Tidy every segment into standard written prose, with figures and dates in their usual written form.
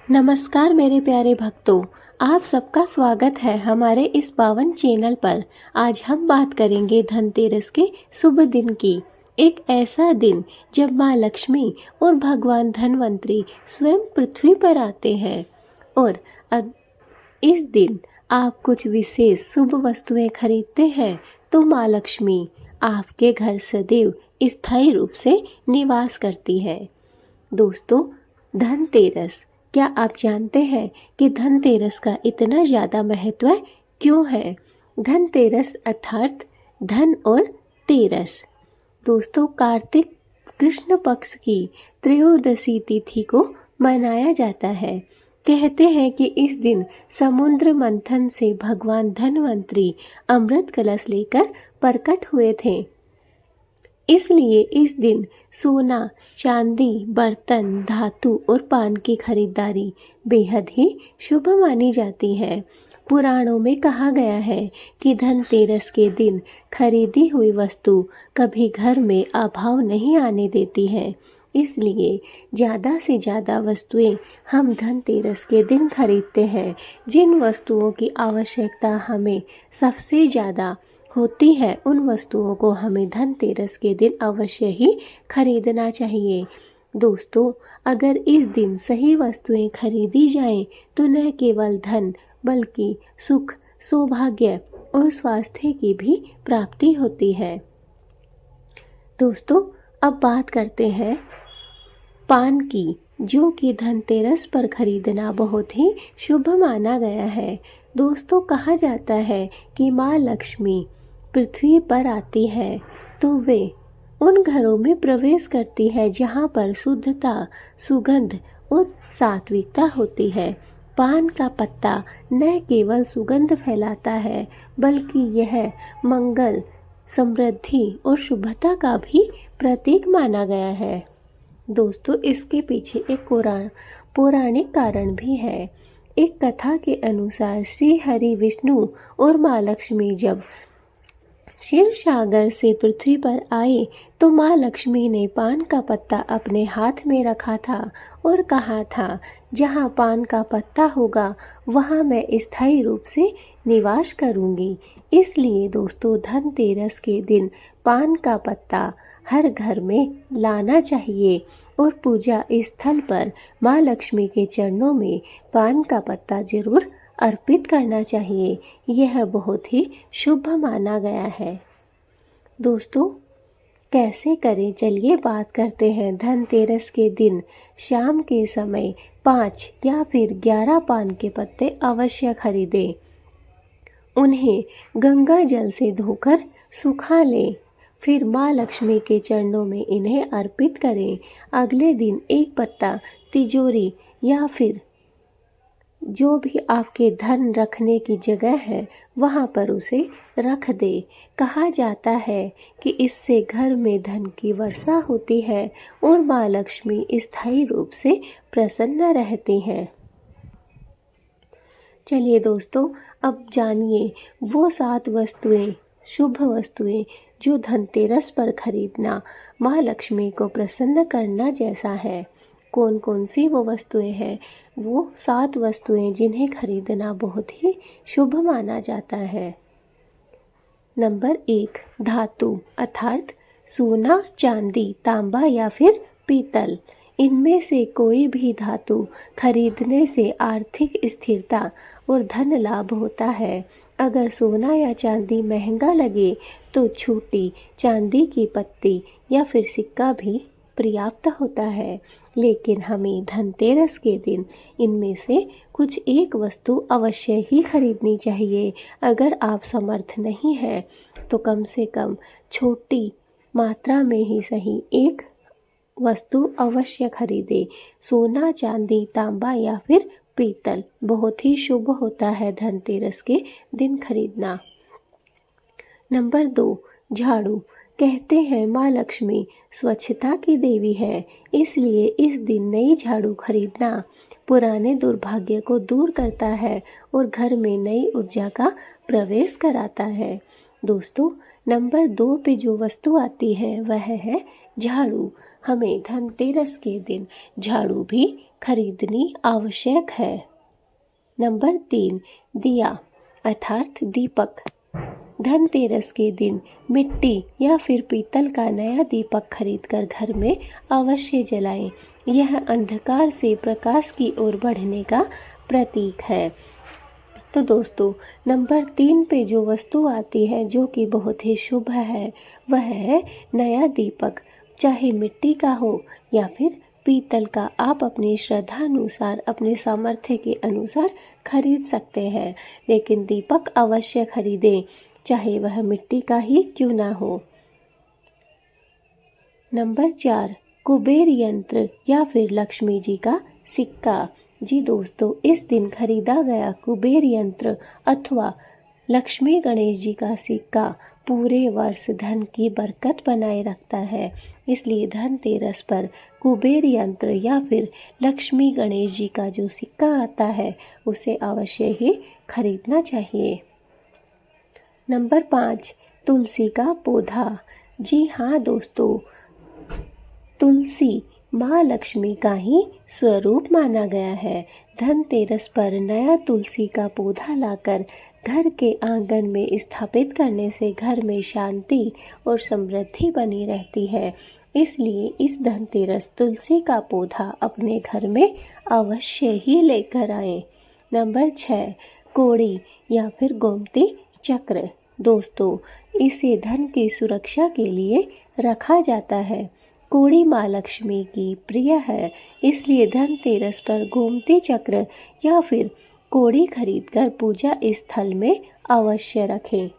नमस्कार मेरे प्यारे भक्तों, आप सबका स्वागत है हमारे इस पावन चैनल पर। आज हम बात करेंगे धनतेरस के शुभ दिन की। एक ऐसा दिन जब माँ लक्ष्मी और भगवान धनवंतरी स्वयं पृथ्वी पर आते हैं और इस दिन आप कुछ विशेष शुभ वस्तुएं खरीदते हैं तो माँ लक्ष्मी आपके घर सदैव स्थायी रूप से निवास करती है। दोस्तों, धनतेरस, क्या आप जानते हैं कि धनतेरस का इतना ज़्यादा महत्व क्यों है? धनतेरस अर्थात धन और तेरस। दोस्तों, कार्तिक कृष्ण पक्ष की त्रयोदशी तिथि को मनाया जाता है। कहते हैं कि इस दिन समुद्र मंथन से भगवान धनवंतरी अमृत कलश लेकर प्रकट हुए थे। इसलिए इस दिन सोना, चांदी, बर्तन, धातु और पान की खरीदारी बेहद ही शुभ मानी जाती है। पुराणों में कहा गया है कि धनतेरस के दिन खरीदी हुई वस्तु कभी घर में अभाव नहीं आने देती है। इसलिए ज़्यादा से ज़्यादा वस्तुएं हम धनतेरस के दिन खरीदते हैं। जिन वस्तुओं की आवश्यकता हमें सबसे ज़्यादा होती है, उन वस्तुओं को हमें धनतेरस के दिन अवश्य ही खरीदना चाहिए। दोस्तों, अगर इस दिन सही वस्तुएं खरीदी जाएं तो न केवल धन बल्कि सुख, सौभाग्य और स्वास्थ्य की भी प्राप्ति होती है। दोस्तों, अब बात करते हैं पान की, जो कि धनतेरस पर खरीदना बहुत ही शुभ माना गया है। दोस्तों, कहा जाता है कि माँ लक्ष्मी पृथ्वी पर आती है तो वे उन घरों में प्रवेश करती है जहाँ पर शुद्धता, सुगंध और सात्विकता होती है। पान का पत्ता न केवल सुगंध फैलाता है बल्कि यह मंगल, समृद्धि और शुभता का भी प्रतीक माना गया है। दोस्तों, इसके पीछे एक पौराणिक कारण भी है। एक कथा के अनुसार श्री हरि विष्णु और माँ लक्ष्मी जब क्षीर सागर से पृथ्वी पर आए तो माँ लक्ष्मी ने पान का पत्ता अपने हाथ में रखा था और कहा था, जहाँ पान का पत्ता होगा वहाँ मैं स्थायी रूप से निवास करूँगी। इसलिए दोस्तों, धनतेरस के दिन पान का पत्ता हर घर में लाना चाहिए और पूजा स्थल पर माँ लक्ष्मी के चरणों में पान का पत्ता जरूर अर्पित करना चाहिए। यह बहुत ही शुभ माना गया है। दोस्तों, कैसे करें, चलिए बात करते हैं। धनतेरस के दिन शाम के समय 5 या फिर 11 पान के पत्ते अवश्य खरीदें। उन्हें गंगा जल से धोकर सुखा लें, फिर माँ लक्ष्मी के चरणों में इन्हें अर्पित करें। अगले दिन एक पत्ता तिजोरी या फिर जो भी आपके धन रखने की जगह है वहाँ पर उसे रख दे। कहा जाता है कि इससे घर में धन की वर्षा होती है और माँ लक्ष्मी स्थायी रूप से प्रसन्न रहती हैं। चलिए दोस्तों, अब जानिए वो 7 वस्तुएं, शुभ वस्तुएं जो धनतेरस पर खरीदना माँ लक्ष्मी को प्रसन्न करना जैसा है। कौन कौन सी वो वस्तुएं हैं? वो 7 वस्तुएं जिन्हें खरीदना बहुत ही शुभ माना जाता है। नंबर 1, धातु अर्थात सोना, चांदी, तांबा या फिर पीतल। इनमें से कोई भी धातु खरीदने से आर्थिक स्थिरता और धन लाभ होता है। अगर सोना या चांदी महंगा लगे तो छोटी चांदी की पत्ती या फिर सिक्का भी पर्याप्त होता है, लेकिन हमें धनतेरस के दिन इनमें से कुछ एक वस्तु अवश्य ही खरीदनी चाहिए। अगर आप समर्थ नहीं है तो कम से कम छोटी मात्रा में ही सही एक वस्तु अवश्य खरीदे। सोना, चांदी, तांबा या फिर पीतल बहुत ही शुभ होता है धनतेरस के दिन खरीदना। नंबर 2, झाड़ू। कहते हैं माँ लक्ष्मी स्वच्छता की देवी है, इसलिए इस दिन नई झाड़ू खरीदना पुराने दुर्भाग्य को दूर करता है और घर में नई ऊर्जा का प्रवेश कराता है। दोस्तों, नंबर 2 पे जो वस्तु आती है वह है झाड़ू, हमें धनतेरस के दिन झाड़ू भी खरीदनी आवश्यक है। नंबर 3, दिया अर्थात दीपक। धनतेरस के दिन मिट्टी या फिर पीतल का नया दीपक खरीदकर घर में अवश्य जलाएं। यह अंधकार से प्रकाश की ओर बढ़ने का प्रतीक है। तो दोस्तों, नंबर 3 पे जो वस्तु आती है जो कि बहुत ही शुभ है, वह है नया दीपक। चाहे मिट्टी का हो या फिर पीतल का, आप अपनी श्रद्धा अनुसार, अपने सामर्थ्य के अनुसार खरीद सकते हैं, लेकिन दीपक अवश्य खरीदें, चाहे वह मिट्टी का ही क्यों ना हो। नंबर 4, कुबेर यंत्र या फिर लक्ष्मी जी का सिक्का। जी दोस्तों, इस दिन खरीदा गया कुबेर यंत्र अथवा लक्ष्मी गणेश जी का सिक्का पूरे वर्ष धन की बरकत बनाए रखता है। इसलिए धनतेरस पर कुबेर यंत्र या फिर लक्ष्मी गणेश जी का जो सिक्का आता है, उसे अवश्य ही खरीदना चाहिए। नंबर 5, तुलसी का पौधा। जी हाँ दोस्तों, तुलसी माँ लक्ष्मी का ही स्वरूप माना गया है। धनतेरस पर नया तुलसी का पौधा लाकर घर के आंगन में स्थापित करने से घर में शांति और समृद्धि बनी रहती है। इसलिए इस धनतेरस तुलसी का पौधा अपने घर में अवश्य ही लेकर आएं। नंबर 6, कोड़ी या फिर गोमती चक्र। दोस्तों, इसे धन की सुरक्षा के लिए रखा जाता है। कोड़ी माँ लक्ष्मी की प्रिय है, इसलिए धनतेरस पर गोमती चक्र या फिर कोड़ी खरीदकर पूजा स्थल में अवश्य रखें।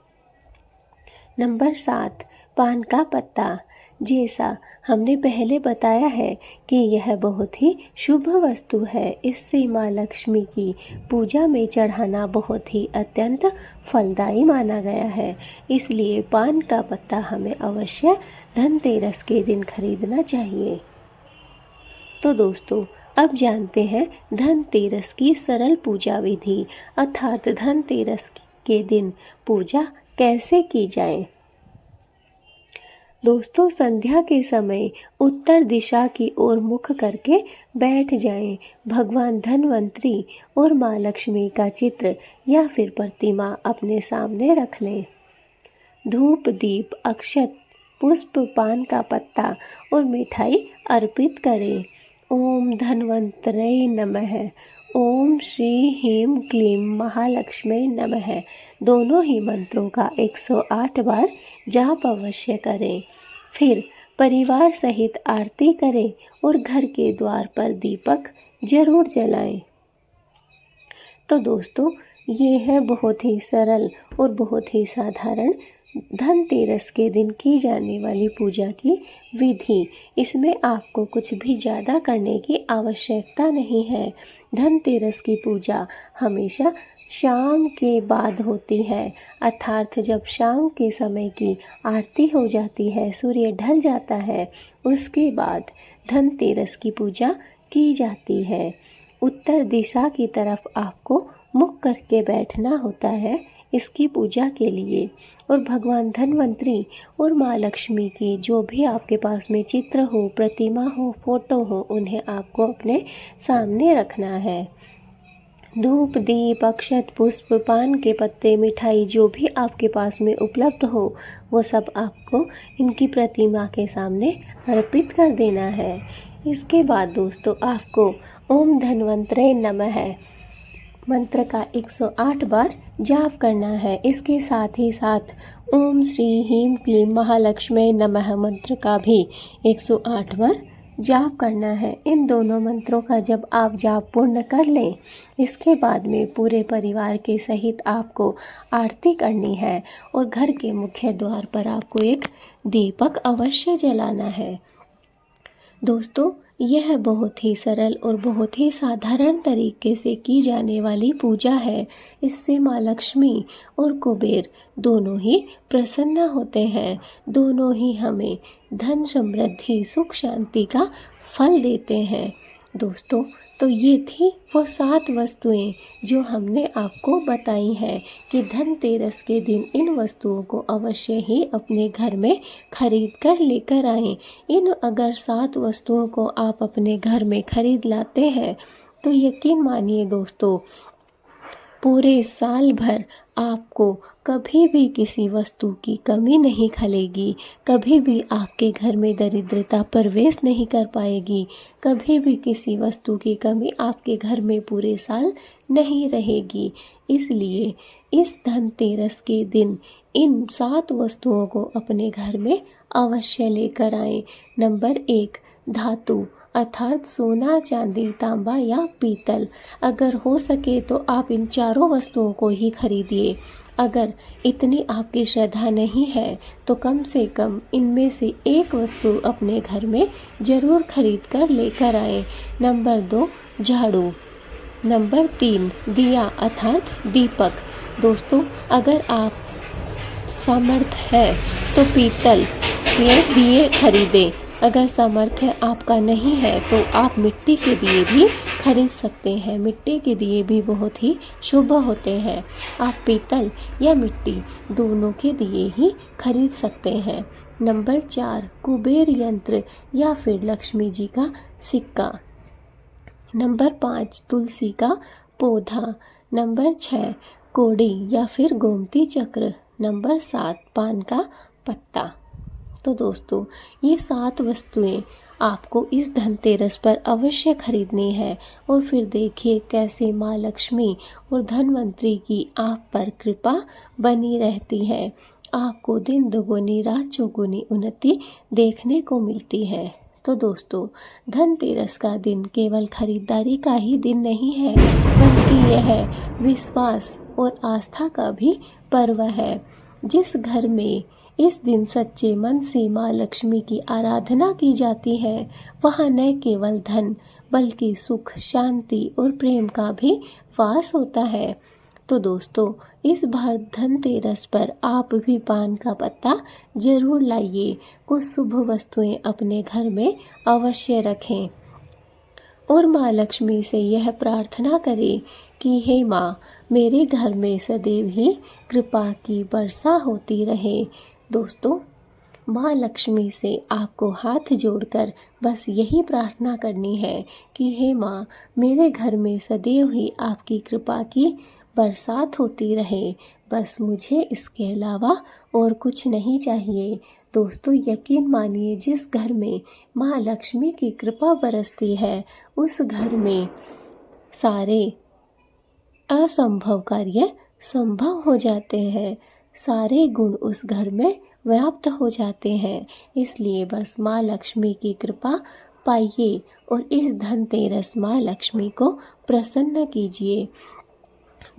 नंबर 7, पान का पत्ता। जैसा हमने पहले बताया है कि यह बहुत ही शुभ वस्तु है। इससे माँ लक्ष्मी की पूजा में चढ़ाना बहुत ही अत्यंत फलदायी माना गया है। इसलिए पान का पत्ता हमें अवश्य धनतेरस के दिन खरीदना चाहिए। तो दोस्तों, अब जानते हैं धनतेरस की सरल पूजा विधि, अर्थात धनतेरस के दिन पूजा कैसे की जाए। दोस्तों, संध्या के समय उत्तर दिशा की ओर मुख करके बैठ जाएं। भगवान धन्वंतरी और माँ लक्ष्मी का चित्र या फिर प्रतिमा अपने सामने रख लें। धूप, दीप, अक्षत, पुष्प, पान का पत्ता और मिठाई अर्पित करें। ओम धन्वंतरे नमः, ओम श्री ह्रीं क्लीं महालक्ष्मी नमः, दोनों ही मंत्रों का 108 बार जाप अवश्य करें। फिर परिवार सहित आरती करें और घर के द्वार पर दीपक जरूर जलाएं। तो दोस्तों, ये है बहुत ही सरल और बहुत ही साधारण धनतेरस के दिन की जाने वाली पूजा की विधि। इसमें आपको कुछ भी ज़्यादा करने की आवश्यकता नहीं है। धनतेरस की पूजा हमेशा शाम के बाद होती है, अर्थात जब शाम के समय की आरती हो जाती है, सूर्य ढल जाता है, उसके बाद धनतेरस की पूजा की जाती है। उत्तर दिशा की तरफ आपको मुख करके बैठना होता है इसकी पूजा के लिए। और भगवान धन्वंतरी और माँ लक्ष्मी की जो भी आपके पास में चित्र हो, प्रतिमा हो, फोटो हो, उन्हें आपको अपने सामने रखना है। धूप, दीप, अक्षत, पुष्प, पान के पत्ते, मिठाई जो भी आपके पास में उपलब्ध हो, वो सब आपको इनकी प्रतिमा के सामने अर्पित कर देना है। इसके बाद दोस्तों, आपको ओम धन्वंतरे नमः मंत्र का 108 बार जाप करना है। इसके साथ ही साथ ओम श्री ह्रीं क्लीं महालक्ष्मी नमः मंत्र का भी 108 बार जाप करना है। इन दोनों मंत्रों का जब आप जाप पूर्ण कर लें, इसके बाद में पूरे परिवार के सहित आपको आरती करनी है और घर के मुख्य द्वार पर आपको एक दीपक अवश्य जलाना है। दोस्तों, यह बहुत ही सरल और बहुत ही साधारण तरीके से की जाने वाली पूजा है। इससे माँ लक्ष्मी और कुबेर दोनों ही प्रसन्न होते हैं, दोनों ही हमें धन, समृद्धि, सुख, शांति का फल देते हैं। दोस्तों, तो ये थी वो 7 वस्तुएं जो हमने आपको बताई हैं कि धनतेरस के दिन इन वस्तुओं को अवश्य ही अपने घर में खरीद कर लेकर आएं। इन अगर 7 वस्तुओं को आप अपने घर में खरीद लाते हैं तो यकीन मानिए दोस्तों, पूरे साल भर आपको कभी भी किसी वस्तु की कमी नहीं खलेगी, कभी भी आपके घर में दरिद्रता प्रवेश नहीं कर पाएगी, कभी भी किसी वस्तु की कमी आपके घर में पूरे साल नहीं रहेगी। इसलिए इस धनतेरस के दिन इन 7 वस्तुओं को अपने घर में अवश्य लेकर आएं। नंबर 1, धातु अर्थात सोना, चांदी, तांबा या पीतल। अगर हो सके तो आप इन चारों वस्तुओं को ही खरीदिए। अगर इतनी आपकी श्रद्धा नहीं है तो कम से कम इनमें से एक वस्तु अपने घर में ज़रूर खरीद कर लेकर आए। नंबर 2, झाड़ू। नंबर 3, दिया अर्थात दीपक। दोस्तों, अगर आप सामर्थ है तो पीतल के दिए खरीदें। अगर सामर्थ्य आपका नहीं है तो आप मिट्टी के दिए भी खरीद सकते हैं। मिट्टी के दिए भी बहुत ही शुभ होते हैं। आप पीतल या मिट्टी दोनों के दिए ही खरीद सकते हैं। नंबर 4, कुबेर यंत्र या फिर लक्ष्मी जी का सिक्का। नंबर 5, तुलसी का पौधा। नंबर 6, कोड़ी या फिर गोमती चक्र। नंबर 7, पान का पत्ता। तो दोस्तों, ये 7 वस्तुएं आपको इस धनतेरस पर अवश्य खरीदनी है और फिर देखिए कैसे माँ लक्ष्मी और धनवंतरी की आप पर कृपा बनी रहती है। आपको दिन दुगुनी रात चौगुनी उन्नति देखने को मिलती है। तो दोस्तों, धनतेरस का दिन केवल खरीदारी का ही दिन नहीं है, बल्कि यह विश्वास और आस्था का भी पर्व है। जिस घर में इस दिन सच्चे मन से माँ लक्ष्मी की आराधना की जाती है, वहाँ न केवल धन बल्कि सुख, शांति और प्रेम का भी वास होता है। तो दोस्तों, इस बार धनतेरस पर आप भी पान का पत्ता जरूर लाइए। कुछ शुभ वस्तुएं अपने घर में अवश्य रखें और माँ लक्ष्मी से यह प्रार्थना करें कि हे माँ, मेरे घर में सदैव ही कृपा की वर्षा होती रहे। दोस्तों, माँ लक्ष्मी से आपको हाथ जोड़कर बस यही प्रार्थना करनी है कि हे माँ, मेरे घर में सदैव ही आपकी कृपा की बरसात होती रहे। बस मुझे इसके अलावा और कुछ नहीं चाहिए। दोस्तों, यकीन मानिए, जिस घर में माँ लक्ष्मी की कृपा बरसती है उस घर में सारे असंभव कार्य संभव हो जाते हैं। सारे गुण उस घर में व्याप्त हो जाते हैं। इसलिए बस माँ लक्ष्मी की कृपा पाइए और इस धनतेरस माँ लक्ष्मी को प्रसन्न कीजिए।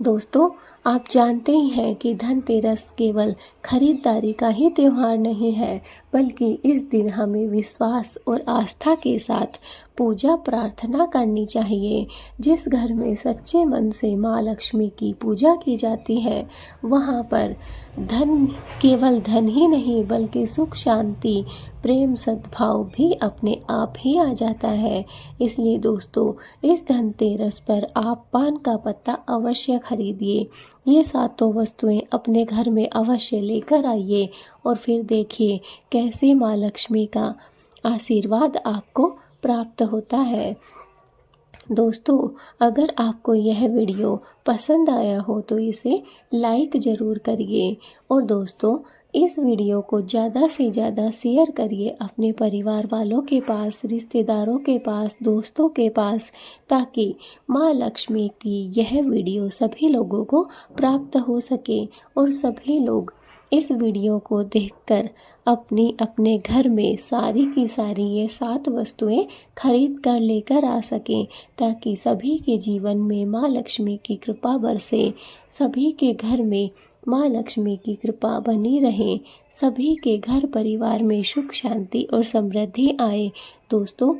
दोस्तों, आप जानते ही हैं कि धनतेरस केवल खरीदारी का ही त्यौहार नहीं है, बल्कि इस दिन हमें विश्वास और आस्था के साथ पूजा प्रार्थना करनी चाहिए। जिस घर में सच्चे मन से माँ लक्ष्मी की पूजा की जाती है, वहाँ पर धन, केवल धन ही नहीं बल्कि सुख, शांति, प्रेम, सद्भाव भी अपने आप ही आ जाता है। इसलिए दोस्तों, इस धनतेरस पर आप पान का पत्ता अवश्य खरीदिए। ये 7 वस्तुएं अपने घर में अवश्य लेकर आइए और फिर देखिए कैसे माँ लक्ष्मी का आशीर्वाद आपको प्राप्त होता है। दोस्तों, अगर आपको यह वीडियो पसंद आया हो तो इसे लाइक ज़रूर करिए और दोस्तों, इस वीडियो को ज़्यादा से ज़्यादा शेयर करिए अपने परिवार वालों के पास, रिश्तेदारों के पास, दोस्तों के पास, ताकि माँ लक्ष्मी की यह वीडियो सभी लोगों को प्राप्त हो सके और सभी लोग इस वीडियो को देखकर अपने घर में सारी की सारी ये 7 वस्तुएं खरीद कर लेकर आ सकें, ताकि सभी के जीवन में माँ लक्ष्मी की कृपा बरसे, सभी के घर में माँ लक्ष्मी की कृपा बनी रहे, सभी के घर परिवार में सुख, शांति और समृद्धि आए। दोस्तों,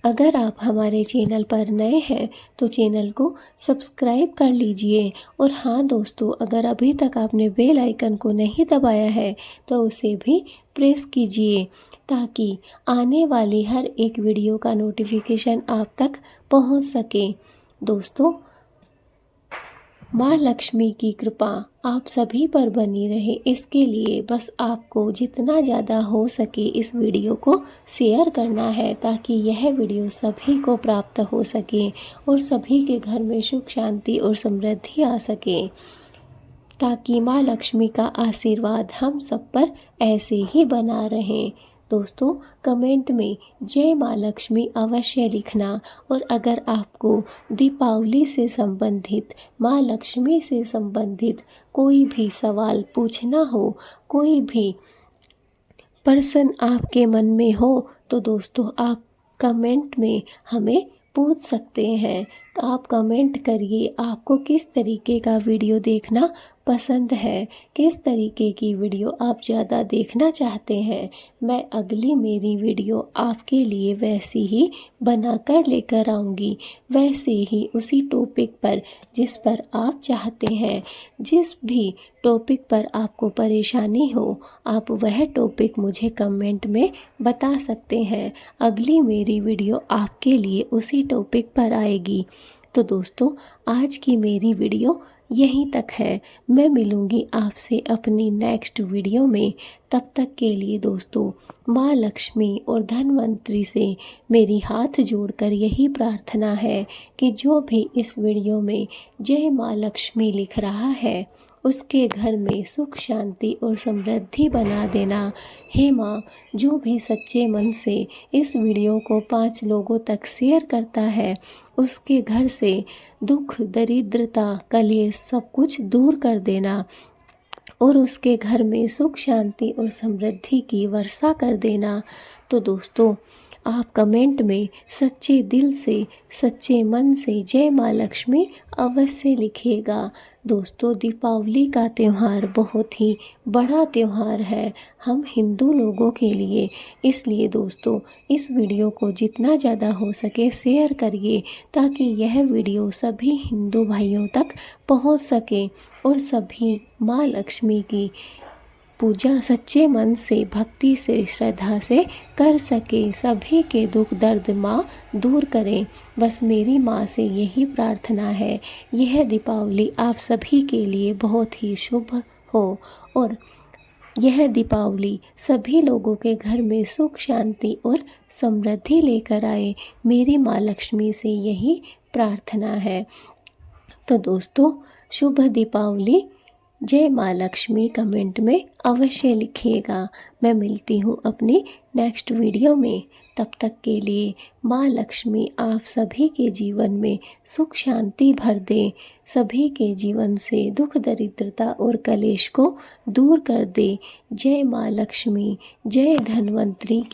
अगर आप हमारे चैनल पर नए हैं तो चैनल को सब्सक्राइब कर लीजिए। और हाँ दोस्तों, अगर अभी तक आपने बेल आइकन को नहीं दबाया है तो उसे भी प्रेस कीजिए ताकि आने वाली हर एक वीडियो का नोटिफिकेशन आप तक पहुंच सके। दोस्तों, माँ लक्ष्मी की कृपा आप सभी पर बनी रहे, इसके लिए बस आपको जितना ज़्यादा हो सके इस वीडियो को शेयर करना है ताकि यह वीडियो सभी को प्राप्त हो सके और सभी के घर में सुख शांति और समृद्धि आ सके, ताकि माँ लक्ष्मी का आशीर्वाद हम सब पर ऐसे ही बना रहे। दोस्तों, कमेंट में जय माँ लक्ष्मी अवश्य लिखना। और अगर आपको दीपावली से संबंधित, माँ लक्ष्मी से संबंधित कोई भी सवाल पूछना हो, कोई भी प्रश्न आपके मन में हो तो दोस्तों आप कमेंट में हमें पूछ सकते हैं। आप कमेंट करिए आपको किस तरीके का वीडियो देखना पसंद है, किस तरीके की वीडियो आप ज़्यादा देखना चाहते हैं। मैं अगली मेरी वीडियो आपके लिए वैसी ही बनाकर लेकर आऊँगी, वैसे ही उसी टॉपिक पर जिस पर आप चाहते हैं। जिस भी टॉपिक पर आपको परेशानी हो आप वह टॉपिक मुझे कमेंट में बता सकते हैं। अगली मेरी वीडियो आपके लिए उसी टॉपिक पर आएगी। तो दोस्तों, आज की मेरी वीडियो यहीं तक है। मैं मिलूँगी आपसे अपनी नेक्स्ट वीडियो में। तब तक के लिए दोस्तों, माँ लक्ष्मी और धनवंतरी से मेरी हाथ जोड़कर यही प्रार्थना है कि जो भी इस वीडियो में जय माँ लक्ष्मी लिख रहा है उसके घर में सुख शांति और समृद्धि बना देना। हे माँ, जो भी सच्चे मन से इस वीडियो को 5 लोगों तक शेयर करता है उसके घर से दुख, दरिद्रता, कलेश सब कुछ दूर कर देना और उसके घर में सुख शांति और समृद्धि की वर्षा कर देना। तो दोस्तों, आप कमेंट में सच्चे दिल से, सच्चे मन से जय माँ लक्ष्मी अवश्य लिखिएगा। दोस्तों, दीपावली का त्यौहार बहुत ही बड़ा त्यौहार है हम हिंदू लोगों के लिए, इसलिए दोस्तों इस वीडियो को जितना ज़्यादा हो सके शेयर करिए ताकि यह वीडियो सभी हिंदू भाइयों तक पहुंच सके और सभी माँ लक्ष्मी की पूजा सच्चे मन से, भक्ति से, श्रद्धा से कर सके, सभी के दुख दर्द माँ दूर करें। बस मेरी माँ से यही प्रार्थना है। यह दीपावली आप सभी के लिए बहुत ही शुभ हो और यह दीपावली सभी लोगों के घर में सुख शांति और समृद्धि लेकर आए। मेरी माँ लक्ष्मी से यही प्रार्थना है। तो दोस्तों, शुभ दीपावली। जय माँ लक्ष्मी कमेंट में अवश्य लिखिएगा। मैं मिलती हूँ अपनी नेक्स्ट वीडियो में। तब तक के लिए माँ लक्ष्मी आप सभी के जीवन में सुख शांति भर दे, सभी के जीवन से दुख दरिद्रता और कलेश को दूर कर दे। जय माँ लक्ष्मी, जय धन्वंतरी की।